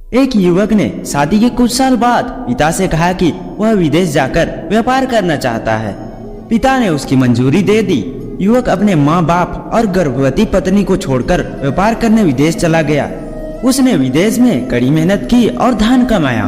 एक युवक ने शादी के कुछ साल बाद पिता से कहा कि वह विदेश जाकर व्यापार करना चाहता है। पिता ने उसकी मंजूरी दे दी। युवक अपने माँ बाप और गर्भवती पत्नी को छोड़कर व्यापार करने विदेश चला गया। उसने विदेश में कड़ी मेहनत की और धन कमाया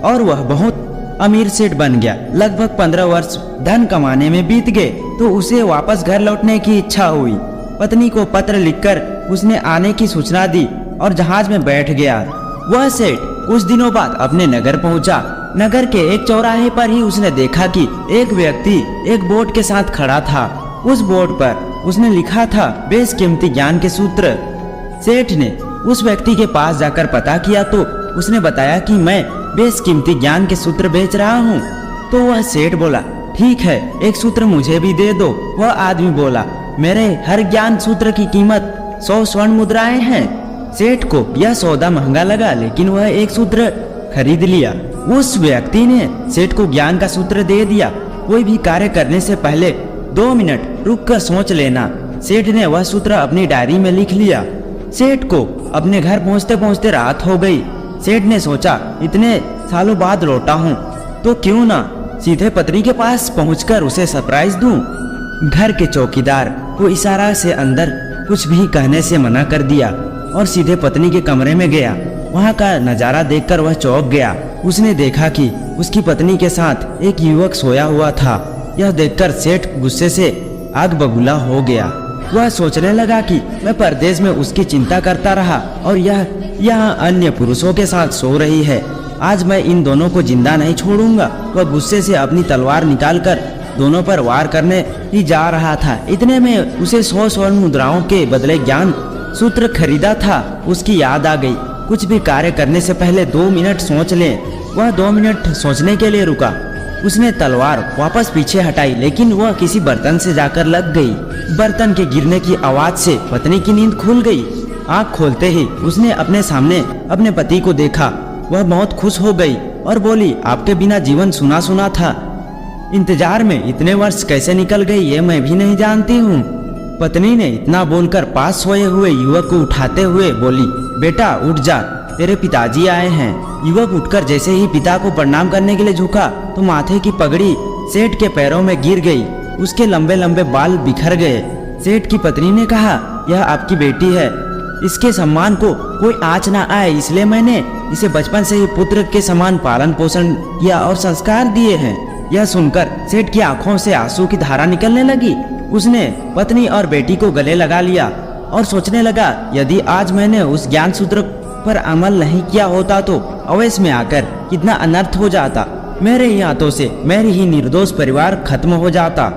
और वह बहुत अमीर सेठ बन गया। लगभग 15 वर्ष धन कमाने में बीत गए तो उसे वापस घर लौटने की इच्छा हुई। पत्नी को पत्र लिखकर उसने आने की सूचना दी और जहाज में बैठ गया। वह सेठ कुछ दिनों बाद अपने नगर पहुंचा। नगर के एक चौराहे पर ही उसने देखा कि एक व्यक्ति एक बोर्ड के साथ खड़ा था। उस बोर्ड पर उसने लिखा था बेशकीमती ज्ञान के सूत्र। सेठ ने उस व्यक्ति के पास जाकर पता किया तो उसने बताया कि मैं बेशकीमती ज्ञान के सूत्र बेच रहा हूँ। तो वह सेठ बोला, ठीक है, एक सूत्र मुझे भी दे दो। वह आदमी बोला, मेरे हर ज्ञान सूत्र की कीमत 100 स्वर्ण मुद्राएं हैं। सेठ को यह सौदा महंगा लगा, लेकिन वह एक सूत्र खरीद लिया। उस व्यक्ति ने सेठ को ज्ञान का सूत्र दे दिया। कोई भी कार्य करने से पहले 2 मिनट रुककर सोच लेना। सेठ ने वह सूत्र अपनी डायरी में लिख लिया। सेठ को अपने घर पहुंचते पहुंचते रात हो गई। सेठ ने सोचा, इतने सालों बाद लौटा हूँ तो क्यों ना सीधे पत्नी के पास पहुंचकर उसे सरप्राइज दूं। घर के चौकीदार को इशारा से अंदर कुछ भी कहने से मना कर दिया और सीधे पत्नी के कमरे में गया। वहां का नजारा देखकर वह चौंक गया। उसने देखा कि उसकी पत्नी के साथ एक युवक सोया हुआ था। यह देखकर सेठ गुस्से से आग बबूला हो गया। वह सोचने लगा कि मैं परदेश में उसकी चिंता करता रहा और यह यहाँ अन्य पुरुषों के साथ सो रही है। आज मैं इन दोनों को जिंदा नहीं छोड़ूंगा। वह गुस्से से अपनी तलवार निकालकर दोनों पर वार करने ही जा रहा था। इतने में उसे 100 स्वर्ण मुद्राओं के बदले ज्ञान सूत्र खरीदा था। उसकी याद आ गई, कुछ भी कार्य करने से पहले 2 मिनट सोच लें। वह 2 मिनट सोचने के लिए रुका। उसने तलवार वापस पीछे हटाई, लेकिन वह किसी बर्तन से जाकर लग गई। बर्तन के गिरने की आवाज से पत्नी की नींद खुल गई। आंख खोलते ही उसने अपने सामने अपने पति को देखा। वह बहुत खुश हो गई और बोली, आपके बिना जीवन सुना सुना था। इंतजार में इतने वर्ष कैसे निकल गए ये मैं भी नहीं जानती हूँ। पत्नी ने इतना बोलकर पास सोए हुए युवक को उठाते हुए बोली, बेटा उठ जा, तेरे पिताजी आए हैं। युवक उठकर जैसे ही पिता को प्रणाम करने के लिए झुका तो माथे की पगड़ी सेठ के पैरों में गिर गई। उसके लंबे लंबे बाल बिखर गए। सेठ की पत्नी ने कहा, यह आपकी बेटी है, इसके सम्मान को कोई आँच ना आए, इसलिए मैंने इसे बचपन से ही पुत्र के समान पालन पोषण किया और संस्कार दिए हैं। यह सुनकर सेठ की आंखों से आंसू की धारा निकलने लगी। उसने पत्नी और बेटी को गले लगा लिया और सोचने लगा, यदि आज मैंने उस ज्ञान सूत्र पर अमल नहीं किया होता तो अवश्य में आकर कितना अनर्थ हो जाता। मेरे ही हाथों से मेरी ही निर्दोष परिवार खत्म हो जाता।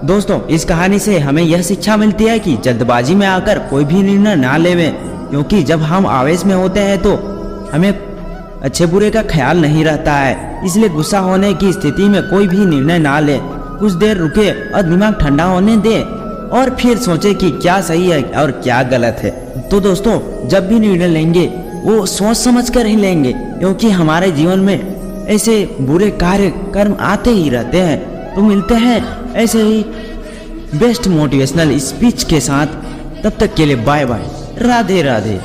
दोस्तों, इस कहानी से हमें यह शिक्षा मिलती है कि जल्दबाजी में आकर कोई भी निर्णय ना लेवें, क्योंकि जब हम आवेश में होते हैं तो हमें अच्छे बुरे का ख्याल नहीं रहता है। इसलिए गुस्सा होने की स्थिति में कोई भी निर्णय ना ले। कुछ देर रुके और दिमाग ठंडा होने दे और फिर सोचे कि क्या सही है और क्या गलत है। तो दोस्तों, जब भी निर्णय लेंगे वो सोच समझ कर ही लेंगे, क्योंकि हमारे जीवन में ऐसे बुरे कार्य कर्म आते ही रहते हैं। तो मिलते हैं ऐसे ही बेस्ट मोटिवेशनल स्पीच के साथ। तब तक के लिए बाय बाय, राधे राधे।